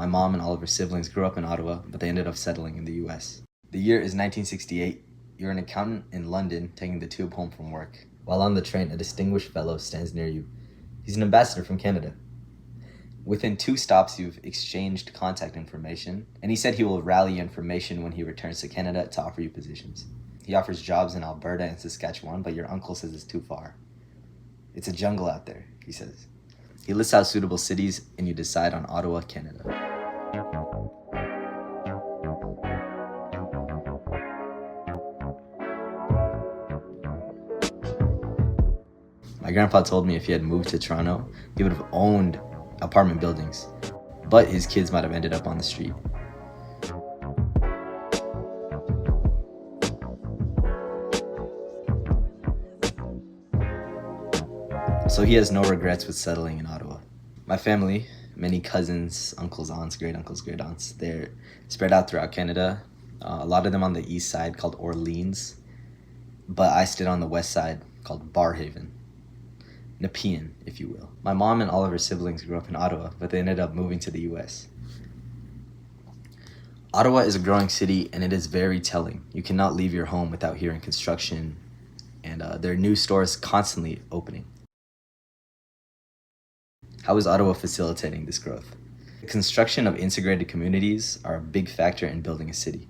My mom and all of her siblings grew up in Ottawa, but they ended up settling in the US. The year is 1968. You're an accountant in London taking the tube home from work. While on the train, a distinguished fellow stands near you. He's an ambassador from Canada. Within 2 stops, you've exchanged contact information, and he said he will rally information when he returns to Canada to offer you positions. He offers jobs in Alberta and Saskatchewan, but your uncle says it's too far. It's a jungle out there, he says. He lists out suitable cities, and you decide on Ottawa, Canada. My grandpa told me if he had moved to Toronto, he would have owned apartment buildings, but his kids might have ended up on the street. So he has no regrets with settling in Ottawa. My family, many cousins, uncles, aunts, great uncles, great aunts, they're spread out throughout Canada. A lot of them on the east side called Orleans, but I stayed on the west side called Barhaven. Nepean, if you will. My mom and all of her siblings grew up in Ottawa, but they ended up moving to the US. Ottawa is a growing city, and it is very telling. You cannot leave your home without hearing construction, and there are new stores constantly opening. How is Ottawa facilitating this growth? The construction of integrated communities are a big factor in building a city.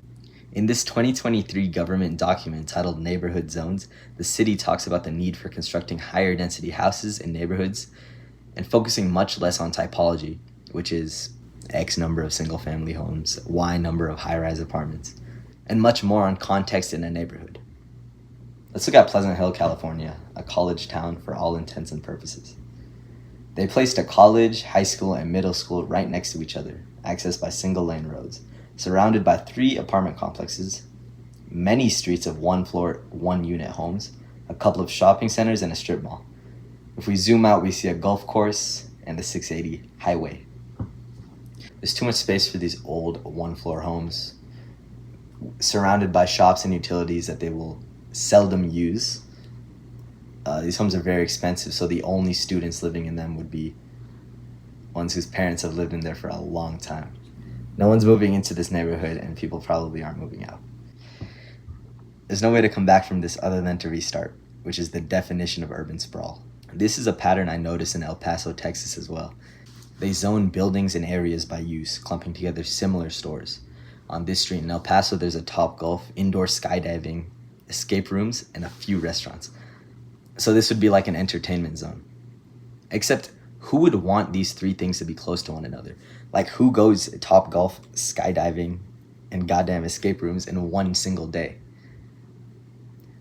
In this 2023 government document titled Neighborhood Zones, the city talks about the need for constructing higher density houses in neighborhoods and focusing much less on typology, which is X number of single family homes, Y number of high-rise apartments, and much more on context in a neighborhood. Let's look at Pleasant Hill, California, a college town for all intents and purposes. They placed a college, high school, and middle school right next to each other, accessed by single-lane roads, surrounded by 3 apartment complexes, many streets of 1-floor, 1-unit homes, a couple of shopping centers, and a strip mall. If we zoom out, we see a golf course and the 680 highway. There's too much space for these old 1-floor homes, surrounded by shops and utilities that they will seldom use. These homes are very expensive, so the only students living in them would be ones whose parents have lived in there for a long time. No one's moving into this neighborhood, and people probably aren't moving out. There's no way to come back from this other than to restart, which is the definition of urban sprawl. This is a pattern I noticed in El Paso, Texas as well. They zone buildings and areas by use, clumping together similar stores. On this street in El Paso, there's a Topgolf, indoor skydiving, escape rooms, and a few restaurants. So this would be like an entertainment zone. Except, who would want these 3 things to be close to one another? Like, who goes Topgolf, skydiving, and goddamn escape rooms in one single day?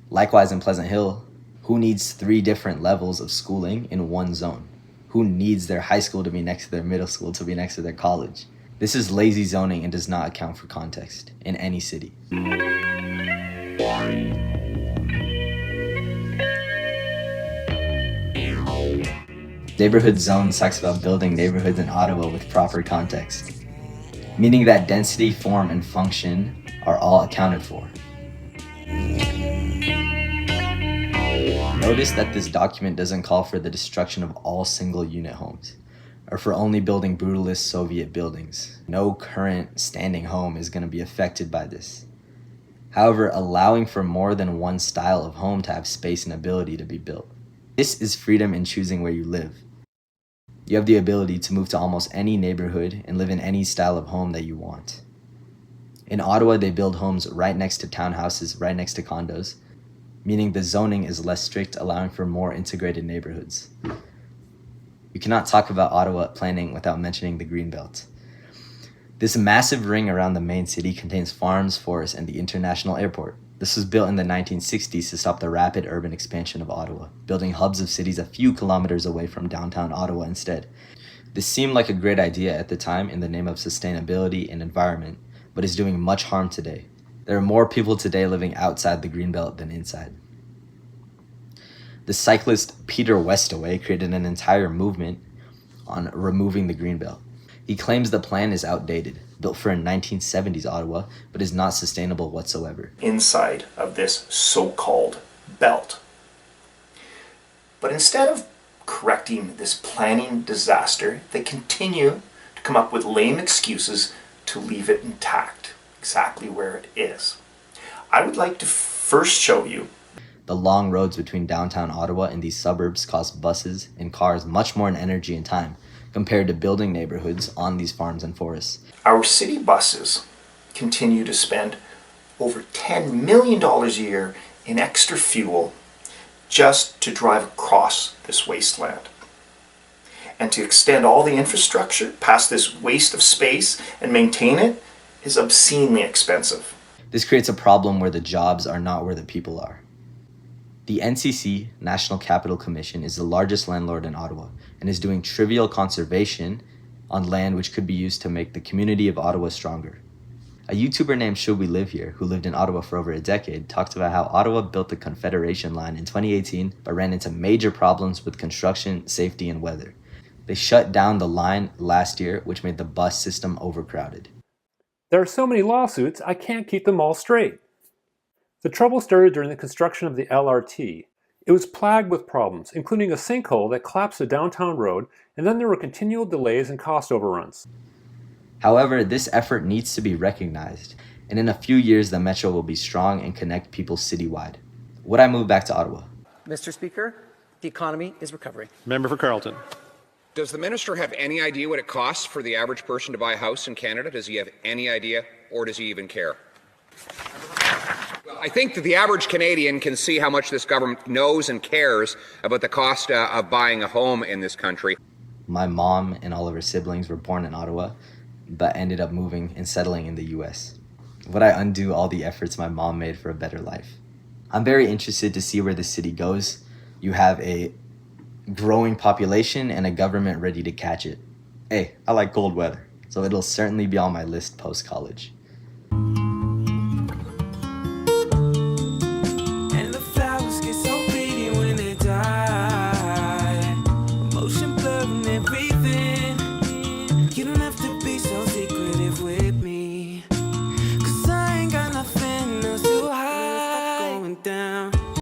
Likewise, in Pleasant Hill, who needs 3 different levels of schooling in one zone? Who needs their high school to be next to their middle school to be next to their college? This is lazy zoning and does not account for context in any city. Neighborhood zones talks about building neighborhoods in Ottawa with proper context, meaning that density, form, and function are all accounted for. Notice that this document doesn't call for the destruction of all single-unit homes, or for only building brutalist Soviet buildings. No current standing home is going to be affected by this. However, allowing for more than one style of home to have space and ability to be built. This is freedom in choosing where you live. You have the ability to move to almost any neighborhood and live in any style of home that you want. In Ottawa, they build homes right next to townhouses, right next to condos, meaning the zoning is less strict, allowing for more integrated neighborhoods. You cannot talk about Ottawa planning without mentioning the Greenbelt. This massive ring around the main city contains farms, forests, and the international airport. This was built in the 1960s to stop the rapid urban expansion of Ottawa, building hubs of cities a few kilometers away from downtown Ottawa instead. This seemed like a great idea at the time in the name of sustainability and environment, but is doing much harm today. There are more people today living outside the Greenbelt than inside. The cyclist Peter Westaway created an entire movement on removing the Greenbelt. He claims the plan is outdated, built for a 1970s Ottawa, but is not sustainable whatsoever. Inside of this so-called belt. But instead of correcting this planning disaster, they continue to come up with lame excuses to leave it intact, exactly where it is. I would like to first show you The long roads between downtown Ottawa and these suburbs cost buses and cars much more in energy and time compared to building neighborhoods on these farms and forests. our city buses continue to spend over $10 million a year in extra fuel just to drive across this wasteland. And to extend all the infrastructure past this waste of space and maintain it is obscenely expensive. This creates a problem where the jobs are not where the people are. The NCC, National Capital Commission, is the largest landlord in Ottawa and is doing trivial conservation on land which could be used to make the community of Ottawa stronger. A YouTuber named Should We Live Here, who lived in Ottawa for over a decade, talked about how Ottawa built the Confederation line in 2018 but ran into major problems with construction, safety, and weather. They shut down the line last year, which made the bus system overcrowded. There are so many lawsuits, I can't keep them all straight. The trouble started during the construction of the LRT. It was plagued with problems, including a sinkhole that collapsed a downtown road, and then there were continual delays and cost overruns. However, this effort needs to be recognized, and in a few years the metro will be strong and connect people citywide. Would I move back to Ottawa? Mr. Speaker, the economy is recovering. Member for Carleton. Does the minister have any idea what it costs for the average person to buy a house in Canada? Does he have any idea, or does he even care? I think that the average Canadian can see how much this government knows and cares about the cost of buying a home in this country. My mom and all of her siblings were born in Ottawa, but ended up moving and settling in the US. Would I undo all the efforts my mom made for a better life? I'm very interested to see where the city goes. You have a growing population and a government ready to catch it. Hey, I like cold weather, so it'll certainly be on my list post-college.